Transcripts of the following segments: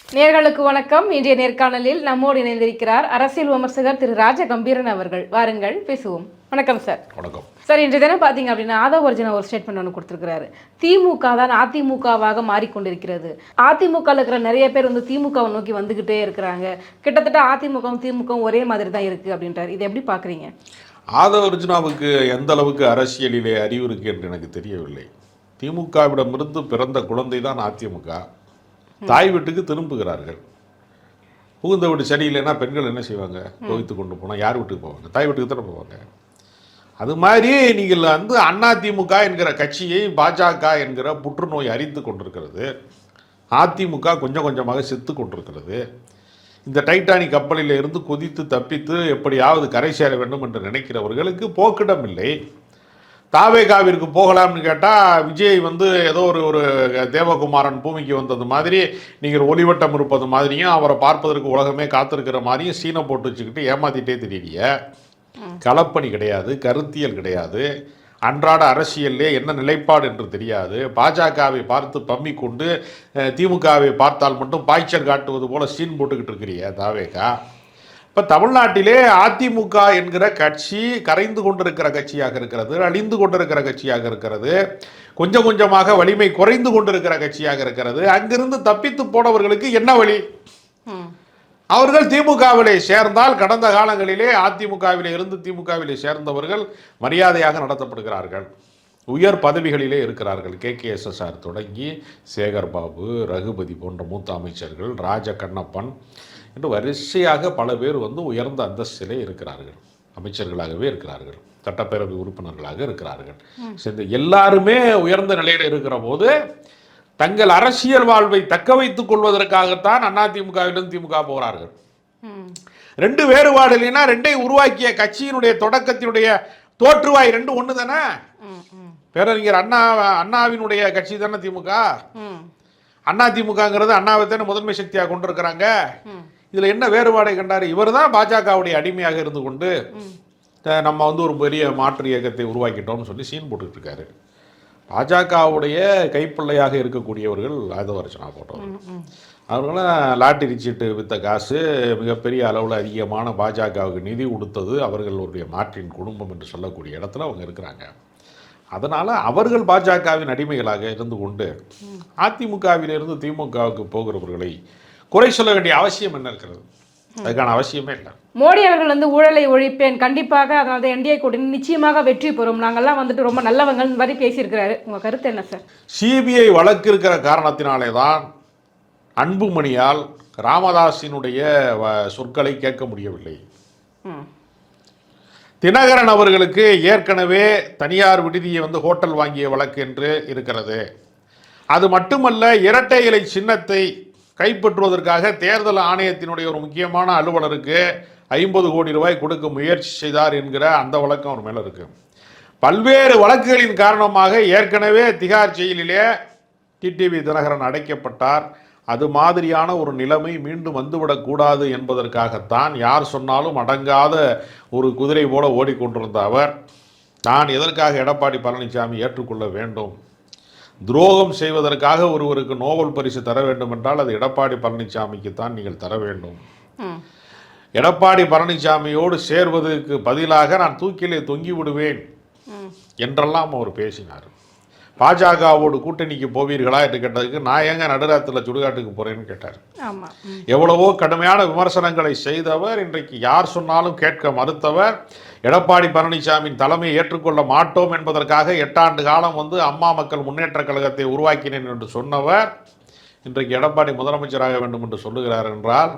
நேர்களுக்கு வணக்கம். இன்றைய நேர்காணலில் நம்மோடு இணைந்திருக்கிறார் அரசியல் விமர்சகர் திரு ராஜ கம்பீரன் அவர்கள். வாருங்கள் பேசுவோம். வணக்கம் சார். வணக்கம் சார். இன்றைய தினம் பார்த்தீங்க அப்படின்னா ஆதவ அர்ஜுனா ஒரு ஸ்டேட்மெண்ட் ஒன்று கொடுத்துருக்கிறாரு. திமுக தான் அதிமுகவாக மாறிக்கொண்டிருக்கிறது. அதிமுகவில் இருக்கிற நிறைய பேர் திமுகவை நோக்கி வந்துகிட்டே இருக்கிறாங்க. கிட்டத்தட்ட அதிமுகவும் திமுகவும் ஒரே மாதிரி தான் இருக்கு அப்படின்றார். இதை எப்படி பார்க்குறீங்க? ஆதவ அர்ஜுனாவுக்கு எந்த அளவுக்கு அரசியலிலே அறிவு இருக்கு என்று எனக்கு தெரியவில்லை. திமுகவிடமிருந்து பிறந்த குழந்தை தான் அதிமுக. தாய் வீட்டுக்கு திரும்புகிறார்கள். புகுந்த வீட்டு சரியில்லைன்னா பெண்கள் என்ன செய்வாங்க? கோவித்து கொண்டு போனால் யார் வீட்டுக்கு போவாங்க? தாய் வீட்டுக்கு தானே போவாங்க. அது மாதிரி நீங்கள் அதிமுக என்கிற கட்சியை பாஜக என்கிற புற்றுநோய் அரித்து கொண்டிருக்கிறது. அதிமுக கொஞ்சம் கொஞ்சமாக செத்து கொண்டிருக்கிறது. இந்த டைட்டானிக் கப்பலில் இருந்து குதித்து தப்பித்து எப்படியாவது கரை சேர வேண்டும் என்று நினைக்கிறவர்களுக்கு போக்கிடம் இல்லை. தாவேகாவிற்கு போகலாம்னு கேட்டால் விஜய் ஏதோ ஒரு தேவகுமாரன் பூமிக்கு வந்தது மாதிரி, நீங்கள் ஒளிவட்டம் இருப்பது மாதிரியும் அவரை பார்ப்பதற்கு உலகமே காத்திருக்கிற மாதிரியும் சீனை போட்டு வச்சுக்கிட்டு ஏமாத்திட்டே தெரியலைய. களப்பணி கிடையாது, கருத்தியல் கிடையாது, அன்றாட அரசியல்லே என்ன நிலைப்பாடு என்று தெரியாது. பாஜகவை பார்த்து பம்மி கொண்டு திமுகவை பார்த்தால் மட்டும் பாய்ச்சல் காட்டுவது போல சீன் போட்டுக்கிட்டு இருக்கிறிய தாவேகா. இப்போ தமிழ்நாட்டிலே அதிமுக என்கிற கட்சி கரைந்து கொண்டிருக்கிற கட்சியாக இருக்கிறது, அழிந்து கொண்டிருக்கிற கட்சியாக இருக்கிறது, கொஞ்சம் கொஞ்சமாக வலிமை குறைந்து கொண்டிருக்கிற கட்சியாக இருக்கிறது. அங்கிருந்து தப்பித்து போனவர்களுக்கு என்ன வழி? அவர்கள் திமுகவிலே சேர்ந்தால், கடந்த காலங்களிலே அதிமுகவிலே இருந்து திமுகவிலே சேர்ந்தவர்கள் மரியாதையாக நடத்தப்படுகிறார்கள், உயர் பதவிகளிலே இருக்கிறார்கள். KKSSR தொடங்கி சேகர் பாபு, ரகுபதி போன்ற மூத்த அமைச்சர்கள், ராஜ கண்ணப்பன் என்று வரிசையாக பல பேர் உயர்ந்த அந்தஸ்திலே இருக்கிறார்கள், அமைச்சர்களாகவே இருக்கிறார்கள், சட்டப்பேரவை உறுப்பினர்களாக இருக்கிறார்கள். சேர்ந்து எல்லாருமே உயர்ந்த நிலையில் இருக்கிற போது தங்கள் அரசியல் வாழ்வை தக்க வைத்துக் கொள்வதற்காகத்தான் அதிமுகவிலிருந்து திமுக போகிறார்கள். ரெண்டு வேறுபாடு இல்லைன்னா ரெண்டையும் உருவாக்கிய கட்சியினுடைய தொடக்கத்தினுடைய தோற்றுவாய் ரெண்டு ஒன்று தானே. பேரறிஞர் அண்ணாவினுடைய கட்சி தானே திமுக. அதிமுகங்கிறது அண்ணாவை தானே முதன்மை சக்தியாக கொண்டிருக்கிறாங்க. இதில் என்ன வேறுபாடை கண்டார்? இவர் தான் பாஜகவுடைய அடிமையாக இருந்து கொண்டு நம்ம ஒரு பெரிய மாற்று இயக்கத்தை உருவாக்கிட்டோம்னு சொல்லி சீன் போட்டுக்கிட்டு இருக்காரு. பாஜகவுடைய கைப்பிள்ளையாக இருக்கக்கூடியவர்கள் ஆதவ அர்ஜுனா போட்டவர்கள். அவர்களாம் லாட்டரி சீட்டு விற்ற காசு மிகப்பெரிய அளவில் அதிகமான பாஜகவுக்கு நிதி கொடுத்தது அவர்களுடைய மாற்றின் குடும்பம் என்று சொல்லக்கூடிய இடத்துல அவங்க இருக்கிறாங்க. அதனால் அவர்கள் பாஜகவின் அடிமைகளாக இருந்து கொண்டு அதிமுகவிலிருந்து திமுகவுக்கு போகிறவர்களை குறை சொல்ல வேண்டிய அவசியம் என்ன இருக்கிறது? அதுக்கான அவசியமே இல்லை. மோடி அவர்கள் ஊழலை ஒழிப்பேன் கண்டிப்பாக, அதாவது NDA கூட்டணி நிச்சயமாக வெற்றி பெறும், நாங்கள்லாம் ரொம்ப நல்லவங்க மாதிரி பேசியிருக்கிறாரு. உங்கள் கருத்து என்ன சார்? CBI வழக்கு இருக்கிற காரணத்தினாலே தான் அன்புமணியால் ராமதாஸினுடைய சொற்களை கேட்க முடியவில்லை. தினகரன் அவர்களுக்கு ஏற்கனவே தனியார் விடுதியை ஹோட்டல் வாங்கிய வழக்கு என்று இருக்கிறது. அது மட்டுமல்ல, இரட்டை இலை சின்னத்தை கைப்பற்றுவதற்காக தேர்தல் ஆணையத்தினுடைய ஒரு முக்கியமான அலுவலருக்கு 50 கோடி ரூபாய் கொடுக்க முயற்சி செய்தார் என்கிற அந்த வழக்கம் அவர் மேலே இருக்கு. பல்வேறு வழக்குகளின் காரணமாக ஏற்கனவே திகார் ஜெயிலிலே TTV தினகரன் அடைக்கப்பட்டார். அது மாதிரியான ஒரு நிலைமை மீண்டும் வந்துவிடக்கூடாது என்பதற்காகத்தான் யார் சொன்னாலும் அடங்காத ஒரு குதிரை போல ஓடிக்கொண்டிருந்த அவர், நான் எதற்காக எடப்பாடி பழனிசாமி ஏற்றுக்கொள்ள வேண்டும், துரோகம் செய்வதற்காக ஒருவருக்கு நோபல் பரிசு தர வேண்டும் என்றால் அது எடப்பாடி பழனிசாமிக்கு தான் நீங்கள் தர வேண்டும். எடப்பாடி பழனிசாமியோடு சேர்வதற்கு பதிலாக நான் தூக்கிலே தொங்கி விடுவேன் என்றெல்லாம் அவர் பேசினார். பாஜகவோடு கூட்டணிக்கு போவீர்களா என்று கேட்டதுக்கு நான் ஏங்க நடுராத்திரில் சுடுகாட்டுக்கு போறேன்னு கேட்டார். எவ்வளவோ கடுமையான விமர்சனங்களை செய்தவர், இன்றைக்கு யார் சொன்னாலும் கேட்க மறுத்தவர், எடப்பாடி பழனிசாமியின் தலைமையை ஏற்றுக்கொள்ள மாட்டோம் என்பதற்காக 8 ஆண்டு காலம் அம்மா மக்கள் முன்னேற்ற கழகத்தை உருவாக்கினேன் என்று சொன்னவர், இன்றைக்கு எடப்பாடி முதலமைச்சராக வேண்டும் என்று சொல்லுகிறார் என்றால்,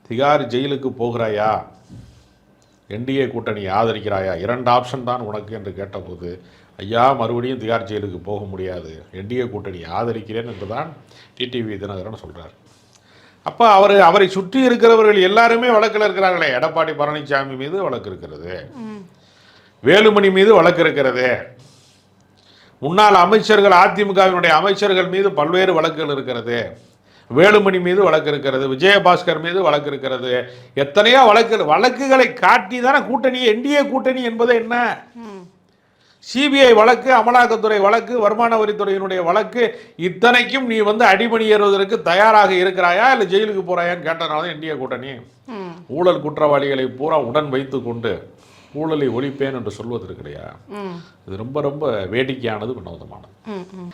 திகார் ஜெயிலுக்கு போகிறாயா, NDA கூட்டணி ஆதரிக்கிறாயா, 2 ஆப்ஷன் தான் உனக்கு என்று கேட்டபோது, ஐயா மறுபடியும் திகார் ஜெயிலுக்கு போக முடியாது, NDA கூட்டணி ஆதரிக்கிறேன் என்று தான் TTV தினகரன் சொல்கிறார். அப்போ அவரை சுற்றி இருக்கிறவர்கள் எல்லாருமே வழக்கில் இருக்கிறார்களே. எடப்பாடி பழனிசாமி மீது வழக்கு இருக்கிறது, வேலுமணி மீது வழக்கு இருக்கிறது, முன்னாள் அமைச்சர்கள் அதிமுகவினுடைய அமைச்சர்கள் மீது பல்வேறு வழக்குகள் இருக்கிறது, வேலுமணி மீது வழக்கு இருக்கிறது, விஜயபாஸ்கர் மீது வழக்கு இருக்கிறது, எத்தனையோ வழக்குகளை காட்டி தானே கூட்டணி NDA கூட்டணி என்பது என்ன? சிபிஐ வழக்கு, அமலாக்கத்துறை வழக்கு, வருமான வரித்துறையினுடைய வழக்கு, இத்தனைக்கும் நீ வந்து அடிபணி ஏறுவதற்கு தயாராக இருக்கிறாயா இல்லை ஜெயிலுக்கு போறாயான்னு கேட்டனால தான் இந்திய கூட்டணி ஊழல் குற்றவாளிகளை பூரா உடன் வைத்து கொண்டு ஊழலை ஒழிப்பேன் என்று சொல்வது கிடையா. இது ரொம்ப ரொம்ப வேடிக்கையானது, வினோதமானது.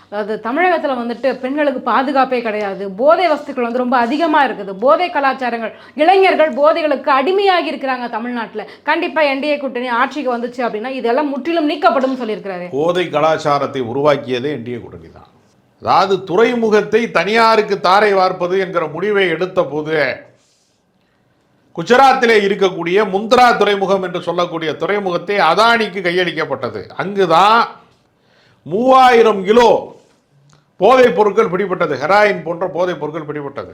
அதாவது தமிழகத்தில் வந்துட்டு பெண்களுக்கு பாதுகாப்பே கிடையாது, போதை வஸ்துக்கள் வந்து ரொம்ப அதிகமாக இருக்குது, போதை கலாச்சாரங்கள், இளைஞர்கள் போதைகளுக்கு அடிமையாகி இருக்கிறாங்க தமிழ்நாட்டில். கண்டிப்பாக என்டிஏ கூட்டணி ஆட்சிக்கு வந்துச்சு அப்படின்னா இதெல்லாம் முற்றிலும் நீக்கப்படும் சொல்லியிருக்கிறாரு. போதை கலாச்சாரத்தை உருவாக்கியதே என்டிஏ கூட்டணி தான். அதாவது துறைமுகத்தை தனியாருக்கு தாரை வார்ப்பது என்கிற முடிவை எடுத்த போது குஜராத்திலே இருக்கக்கூடிய முந்த்ரா துறைமுகம் என்று சொல்லக்கூடிய துறைமுகத்தை அதானிக்கு கையளிக்கப்பட்டது. அங்குதான் 3000 கிலோ போதைப் பொருட்கள் பிடிபட்டது, ஹெராயின் போன்ற போதைப் பொருட்கள் பிடிபட்டது.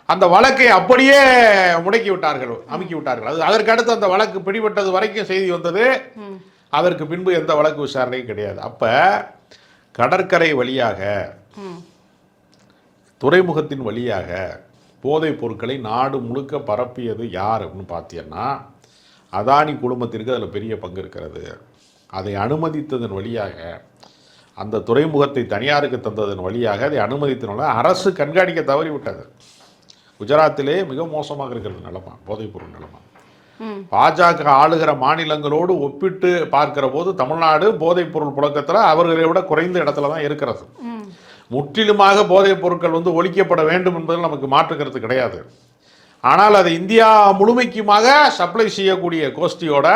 அந்த வழக்கை அப்படியே முடக்கி விட்டார்கள், அமுக்கி விட்டார்கள். அது அதற்கு அடுத்து அந்த வழக்கு பிடிபட்டது வரைக்கும் செய்தி வந்தது. அதற்கு பின்பு எந்த வழக்கு விசாரணையும் கிடையாது. அப்ப கடற்கரை வழியாக, துறைமுகத்தின் வழியாக போதைப் பொருட்களை நாடு முழுக்க பரப்பியது யார் அப்படின்னு பார்த்தீங்கன்னா அதானி குழுமத்திற்கு அதில் பெரிய பங்கு இருக்கிறது. அதை அனுமதித்ததன் வழியாக, அந்த துறைமுகத்தை தனியாருக்கு தந்ததன் வழியாக, அதை அனுமதித்தனால அரசு கண்காணிக்க தவறிவிட்டது. குஜராத்திலே மிக மோசமாக இருக்கிறது நிலைமை, போதைப்பொருள் நிலைமை. பாஜக ஆளுகிற மாநிலங்களோடு ஒப்பிட்டு பார்க்கிற போது தமிழ்நாடு போதைப்பொருள் புழக்கத்தில் அவர்களை விட குறைந்த இடத்துல தான் இருக்கிறது. முற்றிலுமாக போதைப் பொருட்கள் வந்து ஒழிக்கப்பட வேண்டும் என்பதில் நமக்கு மாற்றுக்கிறது கிடையாது. ஆனால் அதை இந்தியா முழுமைக்குமாக சப்ளை செய்யக்கூடிய கோஷ்டியோட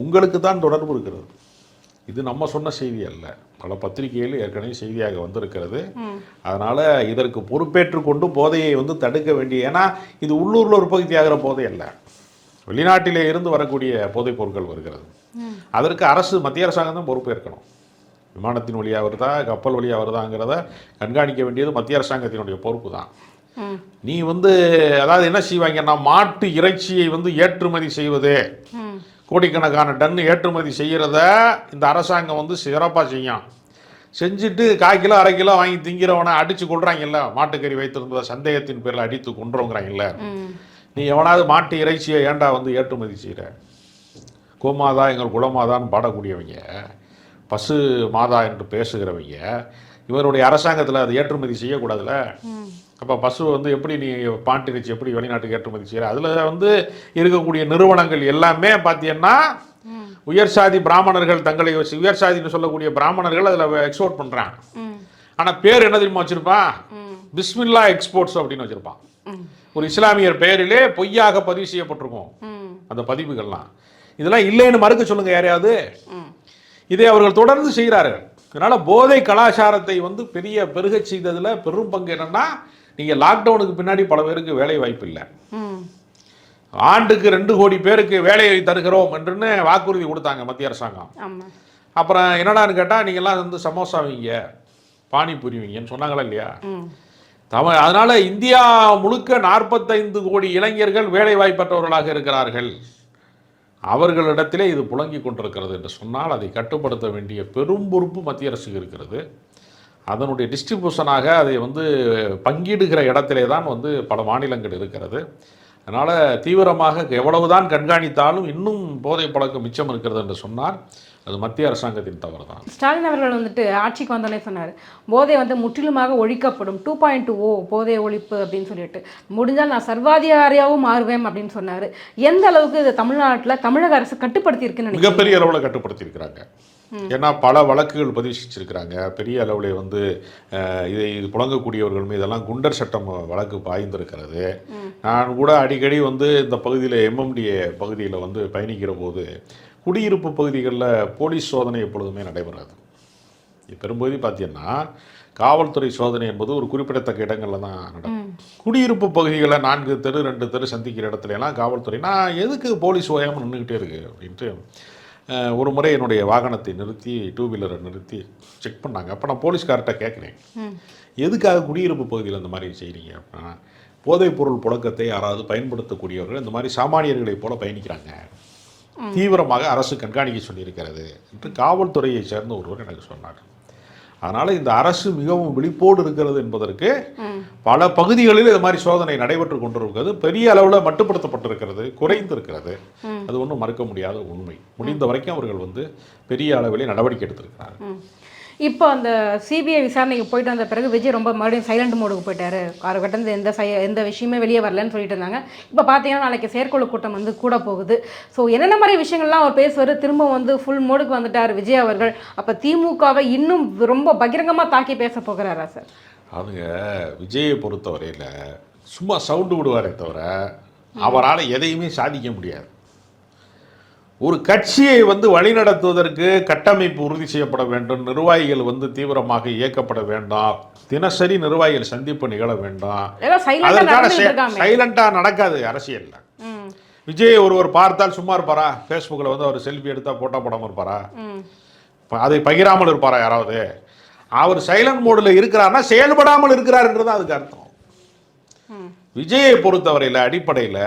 உங்களுக்கு தான் தொடர்பு இருக்கிறது. இது நம்ம சொன்ன செய்தி அல்ல, பல பத்திரிகைகள் ஏற்கனவே செய்தியாக வந்திருக்கிறது. அதனால இதற்கு பொறுப்பேற்று கொண்டு போதையை வந்து தடுக்க வேண்டிய, ஏன்னா இது உள்ளூரில் உற்பத்தி ஆகிற போதை அல்ல, வெளிநாட்டிலே இருந்து வரக்கூடிய போதைப் பொருட்கள் வருகிறது. அதற்கு அரசு, மத்திய அரசாங்கம் தான் பொறுப்பேற்கணும். விமானத்தின் வழியாக வருதா, கப்பல் வழியாக வருதாங்கிறத கண்காணிக்க வேண்டியது மத்திய அரசாங்கத்தினுடைய பொறுப்பு தான். நீ வந்து அதாவது என்ன செய்வாங்கன்னா, மாட்டு இறைச்சியை வந்து ஏற்றுமதி செய்வது, கோடிக்கணக்கான டன் ஏற்றுமதி செய்கிறத இந்த அரசாங்கம் வந்து சிறப்பாக செய்யும். செஞ்சுட்டு 1/4 கிலோ 1/2 கிலோ வாங்கி திங்கிறவனை அடித்து கொள்றாங்கல்ல, மாட்டுக்கறி வைத்திருந்ததை சந்தேகத்தின் பேரில் அடித்து கொன்றோங்கிறாங்கல்ல. நீ எவனாவது மாட்டு இறைச்சியை ஏண்டா வந்து ஏற்றுமதி செய்கிற? கோமாதா எங்கள் குலமாதான்னு பாடக்கூடியவங்க, பசு மாதா என்று பேசுகிறவங்க, இவருடைய அரசாங்கத்தில் அதை ஏற்றுமதி செய்யக்கூடாதுல்ல. அப்போ பசு வந்து எப்படி நீ பாட்டு இறைச்சி எப்படி வெளிநாட்டுக்கு ஏற்றுமதி செய்கிற? அதில் வந்து இருக்கக்கூடிய நிறுவனங்கள் எல்லாமே பார்த்தீங்கன்னா உயர் சாதி பிராமணர்கள், தங்களை உயர் சாதின்னு சொல்லக்கூடிய பிராமணர்கள் அதில் எக்ஸ்போர்ட் பண்ணுறாங்க. ஆனால் பேர் என்ன தெரியுமா வச்சுருப்பான்? பிஸ்மில்லா எக்ஸ்போர்ட்ஸ் அப்படின்னு வச்சுருப்பான். ஒரு இஸ்லாமியர் பெயரிலே பொய்யாக பதிவு செய்யப்பட்டிருக்கும் அந்த பதிவுகள்லாம். இதெல்லாம் இல்லைன்னு மறுக்க சொல்லுங்க யாரையாவது. இதை அவர்கள் தொடர்ந்து செய்கிறார்கள். அதனால் போதை கலாச்சாரத்தை வந்து பெருகச் செய்ததில் பெரும் பங்கு என்னென்னா, நீங்கள் லாக்டவுனுக்கு பின்னாடி பல பேருக்கு வேலை வாய்ப்பு இல்லை. ஆண்டுக்கு 2 கோடி பேருக்கு வேலையை தருகிறோம் என்று வாக்குறுதி கொடுத்தாங்க மத்திய அரசாங்கம். அப்புறம் என்னடான்னு கேட்டால், நீங்கள்லாம் வந்து சமோசா வைங்க, பானிபூரி வைங்கன்னு சொன்னாங்களா இல்லையா? அதனால் இந்தியா முழுக்க 45 கோடி இளைஞர்கள் வேலை வாய்ப்பற்றவர்களாக இருக்கிறார்கள். அவர்களிடத்திலே இது புழங்கி கொண்டிருக்கிறது என்று சொன்னால் அதை கட்டுப்படுத்த வேண்டிய பெரும் பொறுப்பு மத்திய அரசுக்கு இருக்கிறது. அதனுடைய டிஸ்ட்ரிபியூஷனாக அதை வந்து பங்கீடுகிற இடத்திலே தான் வந்து பல மாநிலங்கள் இருக்கிறது. அதனால் தீவிரமாக எவ்வளவுதான் கண்காணித்தாலும் இன்னும் போதை பழக்கம் மிச்சம் இருக்கிறது என்று சொன்னால் அது மத்திய அரசாங்கத்தின் தவறு தான். ஸ்டாலின் அவர்கள் வந்துட்டு ஆட்சிக்கு வந்தோடனே சொன்னார், போதை வந்து முற்றிலுமாக ஒழிக்கப்படும், 2.0 போதை ஒழிப்பு அப்படின்னு சொல்லிட்டு, முடிஞ்சால் நான் சர்வாதிகாரியாகவும் மாறுவேன் அப்படின்னு சொன்னார். எந்த அளவுக்கு இது தமிழ்நாட்டில் தமிழக அரசு கட்டுப்படுத்தி இருக்குன்னு மிகப்பெரிய அளவில் கட்டுப்படுத்தி இருக்கிறாங்க. ஏன்னா பல வழக்குகள் பதிவு செஞ்சுருக்கிறாங்க. பெரிய அளவில் வந்து இது புழங்கக்கூடியவர்கள் மீதெல்லாம் குண்டர் சட்டம் வழக்கு பாய்ந்திருக்கிறது. நான் கூட அடிக்கடி வந்து இந்த பகுதியில் எம்எம்டிஏ பகுதியில் வந்து பயணிக்கிற போது குடியிருப்பு பகுதிகளில் போலீஸ் சோதனை எப்பொழுதுமே நடைபெறாது. பெரும்பகுதி பார்த்தீங்கன்னா காவல்துறை சோதனை என்பது ஒரு குறிப்பிடத்தக்க இடங்களில் தான் நடக்கும். குடியிருப்பு பகுதிகளில் 4 தெரு 2 தெரு சந்திக்கிற இடத்துல எல்லாம் காவல்துறை, நான் எதுக்கு போலீஸ் ஓயாமல் நின்றுக்கிட்டே இருக்கு அப்படின்ட்டு ஒரு முறை என்னுடைய வாகனத்தை நிறுத்தி, 2 வீலரை நிறுத்தி செக் பண்ணாங்க. அப்போ நான் போலீஸ்கார்ட்ட கேட்குறேன், எதுக்காக குடியிருப்பு பகுதியில் இந்த மாதிரி செய்கிறீங்க அப்படின்னா, போதைப்பொருள் புழக்கத்தை யாராவது பயன்படுத்தக்கூடியவர்கள் இந்த மாதிரி சாமானியர்களைப் போல பயணிக்கிறாங்க, தீவிரமாக அரசு கண்காணிக்க சொல்லியிருக்கிறது என்று காவல்துறையை சேர்ந்த ஒருவர் எனக்கு சொன்னார். அதனால் இந்த அரசு மிகவும் விழிப்போடு இருக்கிறது என்பதற்கு பல பகுதிகளில் இது மாதிரி சோதனை நடைபெற்று கொண்டிருக்கிறது. பெரிய அளவில் மட்டுப்படுத்தப்பட்டிருக்கிறது, குறைந்திருக்கிறது. அது ஒன்றும் மறுக்க முடியாத உண்மை. முடிந்த வரைக்கும் அவர்கள் பெரிய அளவிலே நடவடிக்கை எடுத்திருக்கிறார்கள். இப்போ அந்த சிபிஐ விசாரணைக்கு போயிட்டு வந்த பிறகு விஜய் ரொம்ப மறுபடியும் சைலண்ட் மோடுக்கு போயிட்டாரு. காலகட்டத்தில் எந்த விஷயமே வெளியே வரலன்னு சொல்லிட்டு இருந்தாங்க. இப்போ பார்த்தீங்கன்னா நாளைக்கு செயற்குழு கூட்டம் கூட போகுது. ஸோ என்னென்ன மாதிரி விஷயங்கள்லாம் அவர் பேசுவார், திரும்ப ஃபுல் மோடுக்கு வந்துட்டார் விஜய் அவர்கள். அப்போ திமுகவை இன்னும் ரொம்ப பகிரங்கமாக தாக்கி பேச போகிறாரா சார்? அவங்க விஜயை பொறுத்தவரையில் சும்மா சவுண்டு விடுவாரே தவிர அவரால் எதையுமே சாதிக்க முடியாது. ஒரு கட்சியை வழிநடத்துவதற்கு கட்டமைப்பு உறுதி செய்யப்பட வேண்டும், நிர்வாகிகள் தீவிரமாக இயக்கப்பட வேண்டாம், தினசரி நிர்வாகிகள் சந்திப்பு நிகழ வேண்டாம். அதற்கான சைலண்டா நடக்காது அரசியல்ல. விஜய் ஒருவர் பார்த்தால் சும்மா இருப்பாரா? ஃபேஸ்புக்கில் அவர் செல்ஃபி எடுத்தா போட்டோ போடாமல் இருப்பாரா? அதை பகிராமல் இருப்பாரா யாராவது? அவர் சைலண்ட் மோடில் இருக்கிறார்னா செயல்படாமல் இருக்கிறார்ன்றது அதுக்கு அர்த்தம். விஜயை பொறுத்தவரையில் அடிப்படையில்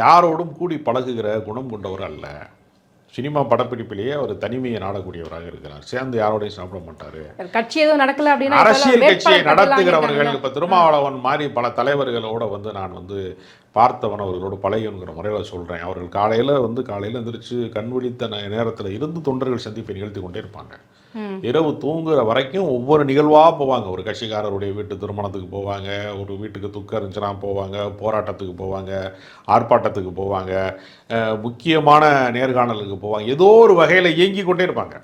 யாரோடும் கூடி பழகுகிற குணம் கொண்டவர் அல்ல. சினிமா படப்பிடிப்பிலேயே அவர் தனிமையை நாடக்கூடியவராக இருக்கிறார். சேர்ந்து யாரோடையும் சாப்பிட மாட்டார். கட்சி எதுவும் நடக்கல அப்படின்னா அரசியல் கட்சியை நடத்துகிறவர்கள் இப்போ திருமாவளவன் மாதிரி பல தலைவர்களோட நான் பார்த்தவன், அவர்களோடு பழகிங்கிற முறையில் சொல்கிறேன். அவர்கள் காலையில் எந்திரிச்சு கண் விழித்த நேரத்தில் இருந்து தொண்டர்கள் சந்திப்பை நிகழ்த்தி கொண்டே இருப்பாங்க. இரவு தூங்குற வரைக்கும் ஒவ்வொரு நிகழ்வாக போவாங்க. ஒரு கட்சிக்காரருடைய வீட்டு திருமணத்துக்கு போவாங்க, ஒரு வீட்டுக்கு துக்கம் இருந்துச்சுன்னா போவாங்க, போராட்டத்துக்கு போவாங்க, ஆர்ப்பாட்டத்துக்கு போவாங்க, முக்கியமான நேர்காணலுக்கு போவாங்க. ஏதோ ஒரு வகையில் இயங்கி கொண்டே இருப்பாங்க.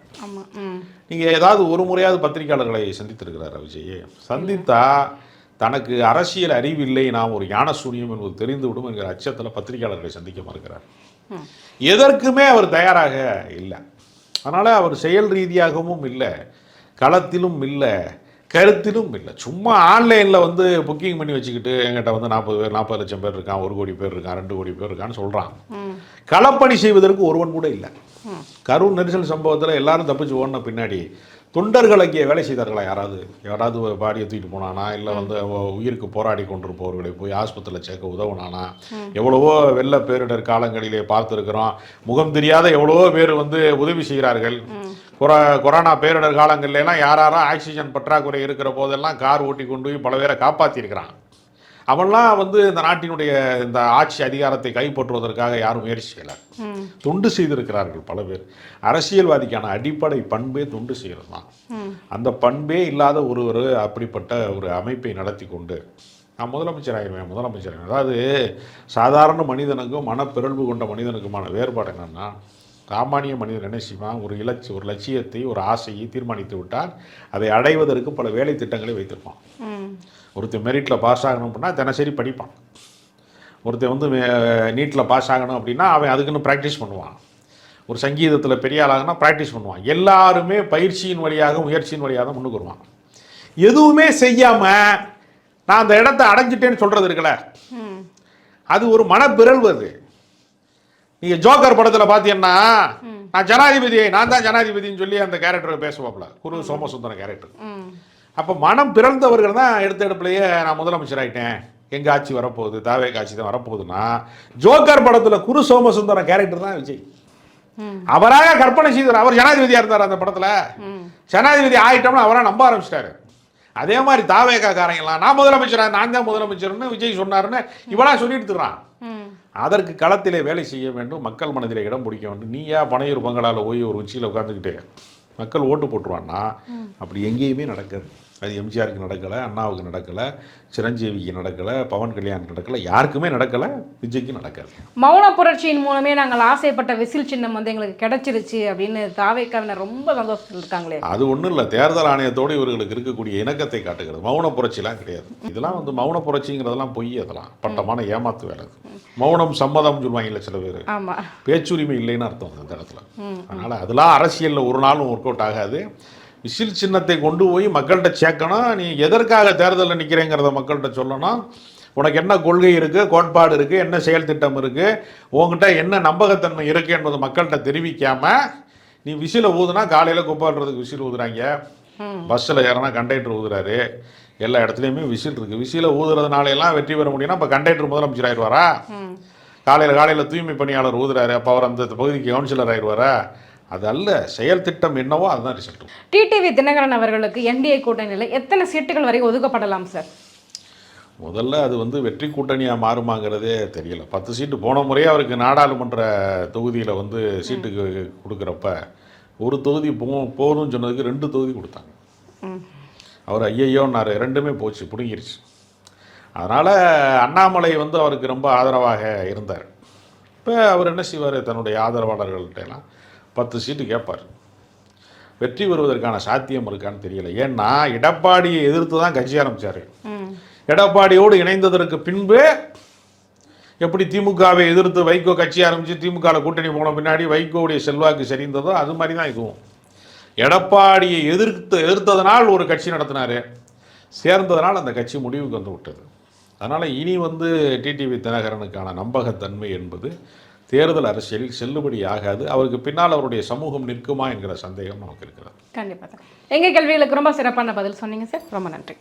நீங்கள் ஏதாவது ஒரு முறையாவது பத்திரிகையாளர்களை சந்தித்திருக்கிறார் விஜய்? சந்தித்தா தனக்கு அரசியல் அறிவில்லை, நாம் ஒரு ஞான சூனியம் என்பது தெரிந்துவிடும் என்கிற அச்சத்தில் பத்திரிகையாளர்களை சந்திக்க மறுக்கிறார். எதற்குமே அவர் தயாராக இல்லை. அதனால் அவர் செயல் ரீதியாகவும் இல்லை, களத்திலும் இல்லை, கருத்திலும் இல்லை. சும்மா ஆன்லைனில் புக்கிங் பண்ணி வச்சுக்கிட்டு என்கிட்ட 40 லட்சம் பேர் இருக்கான், 1 கோடி பேர் இருக்கான், 2 கோடி பேர் இருக்கான்னு சொல்கிறான். களப்பணி செய்வதற்கு ஒருவன் கூட இல்லை. கரூர் நெரிசல் சம்பவத்தில் எல்லாரும் தப்பிச்சு ஓடின பின்னாடி தொண்டர்கள் அங்கே வேலை செய்தார்களா? யாராவது பாடியை தூக்கிட்டு போனானா? இல்லை உயிருக்கு போராடி கொண்டிருப்பவர்களை போய் ஆஸ்பத்திரியில் சேர்க்க உதவுனானா? எவ்வளவோ வெள்ள பேரிடர் காலங்களிலே பார்த்துருக்கிறோம். முகம் தெரியாத எவ்வளவோ பேர் உதவி செய்கிறார்கள். கொரோனா பேரிடர் காலங்கள்லாம் யாராரும் ஆக்சிஜன் பற்றாக்குறை இருக்கிற போதெல்லாம் கார் ஓட்டி கொண்டு போய் பல பேரை காப்பாற்றியிருக்கிறான். அவன்லாம் இந்த நாட்டினுடைய இந்த ஆட்சி அதிகாரத்தை கைப்பற்றுவதற்காக யாரும் முயற்சி செய்யலை, தொண்டு செய்திருக்கிறார்கள் பல பேர். அரசியல்வாதிக்கான அடிப்படை பண்பே தொண்டு செய்கிறது தான். அந்த பண்பே இல்லாத ஒருவர் அப்படிப்பட்ட ஒரு அமைப்பை நடத்தி கொண்டு நான் முதலமைச்சர் ஆகிடுவேன். அதாவது சாதாரண மனிதனுக்கும் மனப்பிறழ்வு கொண்ட மனிதனுக்குமான வேறுபாடு என்னென்னா, சாமானிய மனிதன் என்ன செய்வான்? ஒரு லட்சியத்தை, ஒரு ஆசையை தீர்மானித்து விட்டால் அதை அடைவதற்கு பல வேலை திட்டங்களை வைத்திருப்பான். ஒருத்தர் மெரிட்டில் பாஸ் ஆகணும் அப்படின்னா தினசரி படிப்பான். ஒருத்தர் நீட்டில் பாஸ் ஆகணும் அப்படின்னா அவன் அதுக்குன்னு ப்ராக்டிஸ் பண்ணுவான். ஒரு சங்கீதத்தில் பெரிய ஆளாகனா ப்ராக்டிஸ் பண்ணுவான். எல்லாருமே பயிற்சியின் வழியாக, முயற்சியின் வழியாக தான் முன்னுக்கு வருவான். எதுவுமே செய்யாமல் நான் அந்த இடத்த அடைஞ்சிட்டேன்னு சொல்கிறது இருக்குல்ல, அது ஒரு மனப்பிறழ்வு. அது நீங்கள் ஜோக்கர் படத்தில் பார்த்தீங்கன்னா நான் தான் ஜனாதிபதின்னு சொல்லி அந்த கேரக்டர் பேசுவாப்புல, குரு சோமசுந்தரம் கேரக்டர். அப்போ மனம் பிறந்தவர்கள் தான் எடுப்பிலேயே நான் முதலமைச்சர் ஆகிட்டேன், எங்கள் ஆட்சி வரப்போகுது, தாவேக ஆட்சி தான் வரப்போகுதுன்னா, ஜோக்கர் படத்தில் குரு சோமசுந்தரம் கேரக்டர் தான் விஜய். அவராக கற்பனை செய்தார். அவர் ஜனாதிபதியாக இருந்தார் அந்த படத்தில். ஜனாதிபதி ஆகிட்டோம்னு அவராக நம்ப ஆரம்பிச்சிட்டாரு. அதே மாதிரி தாவேக காரங்களாம் நான் தான் முதலமைச்சர்னு விஜய் சொன்னார்னு இவனா சொல்லிட்டு இருக்கிறான். அதற்கு களத்திலே வேலை செய்ய வேண்டும், மக்கள் மனதிலே இடம் பிடிக்க வேண்டும். நீயா பனையூர் பங்களாவில் போய் ஒரு உச்சியில் உட்காந்துக்கிட்டு மக்கள் ஓட்டு போட்டுருவான்னா அப்படி எங்கேயுமே நடக்காது. அது எம்ஜிஆருக்கு நடக்கலை, அண்ணாவுக்கு நடக்கலை, சிரஞ்சீவிக்கு நடக்கலை, பவன் கல்யாணுக்கு நடக்கலை, யாருக்குமே நடக்கலை, விஜய்க்கு நடக்காது. மௌன புரட்சியின் மூலமே நாங்கள் ஆசைப்பட்ட விசில் சின்னம் எங்களுக்கு கிடைச்சிருச்சு அப்படின்னு தாவேக்காவினர் ரொம்ப சந்தோஷத்தில் இருக்காங்களே. அது ஒன்றும் இல்லை, தேர்தல் ஆணையத்தோடு இவர்களுக்கு இருக்கக்கூடிய இணக்கத்தை காட்டுகிறது. மௌன புரட்சிலாம் கிடையாது. இதெல்லாம் மௌன புரட்சிங்கிறதெல்லாம் பொய், அதெல்லாம் பட்டமான ஏமாத்து வேலை. மௌனம் சம்மதம் சொல்லுவாங்கல்ல சில பேர், பேச்சுரிமை இல்லைன்னு அர்த்தம் அந்த இடத்துல. அதனால் அதெல்லாம் அரசியலில் ஒரு நாளும் ஒர்க் அவுட் ஆகாது. விசில் சின்னத்தை கொண்டு போய் மக்கள்கிட்ட சேர்க்கணும். நீ எதற்காக தேர்தலில் நிற்கிறேங்கிறத மக்கள்கிட்ட சொல்லணும். உனக்கு என்ன கொள்கை இருக்குது, கோட்பாடு இருக்குது, என்ன செயல் திட்டம் இருக்குது, உங்ககிட்ட என்ன நம்பகத்தன்மை இருக்குது என்பது மக்கள்கிட்ட தெரிவிக்காமல் நீ விசிலை ஊதுனா, காலையில் குப்பாடுறதுக்கு விசில் ஊதுறாங்க, பஸ்ஸில் ஏறினா கண்டக்டர் ஊதுறாரு, எல்லா இடத்துலையுமே விசில் இருக்குது. விசிலை ஊதுறதுனால வெற்றி பெற முடியும்னா இப்போ கண்டக்டர் முதலமைச்சர் ஆயிடுவாரா? காலையில் தூய்மை பணியாளர் ஊதுறாரு, அப்போ அவர் அந்த பகுதிக்கு கவுன்சிலர் ஆயிடுவாரா? அது அல்ல, செயல் திட்டம் என்னவோ அதுதான் ரிசல்ட். டிடிவி தினகரன் அவர்களுக்கு என்டிஏ கூட்டணியில் எத்தனை சீட்டுகள் வரை ஒதுக்கப்படலாம் சார்? முதல்ல அது வந்து வெற்றி கூட்டணியாக மாறுமாங்கிறதே தெரியல. 10 சீட்டு போன முறையே அவருக்கு நாடாளுமன்ற தொகுதியில் வந்து சீட்டுக்கு கொடுக்குறப்ப ஒரு தொகுதி போதும்னு சொன்னதுக்கு 2 தொகுதி கொடுத்தாங்க. அவர் ஐயையோன்னாரு, 2மே போச்சு, பிடுங்கிருச்சு. அதனால் அண்ணாமலை வந்து அவருக்கு ரொம்ப ஆதரவாக இருந்தார். இப்போ அவர் என்ன செய்வார், தன்னுடைய ஆதரவாளர்கள்ட்டெல்லாம் 10 சீட்டு கேட்பார். வெற்றி பெறுவதற்கான சாத்தியம் இருக்கான்னு தெரியல. ஏன்னா எடப்பாடியை எதிர்த்து தான் கட்சி ஆரம்பித்தார். எடப்பாடியோடு இணைந்ததற்கு பின்பு எப்படி திமுகவை எதிர்த்து வைகோ கட்சி ஆரம்பித்து திமுகவில் கூட்டணி போன பின்னாடி வைகோவுடைய செல்வாக்கு சரிந்ததோ அது மாதிரி தான் இதுவும். எடப்பாடியை எதிர்த்ததனால் ஒரு கட்சி நடத்தினார், சேர்ந்ததனால் அந்த கட்சி முடிவுக்கு வந்து விட்டது. அதனால் இனி வந்து டிடிவி தினகரனுக்கான நம்பகத்தன்மை என்பது தேர்தல் அரசியலில் செல்லுபடி ஆகாது. அவருக்கு பின்னால் அவருடைய சமூகம் நிற்குமா என்கிற சந்தேகம் நமக்கு இருக்கிறது. கண்டிப்பாக சார். எங்கள் கேள்விகளுக்கு ரொம்ப சிறப்பான பதில் சொன்னீங்க சார். ரொம்ப நன்றி.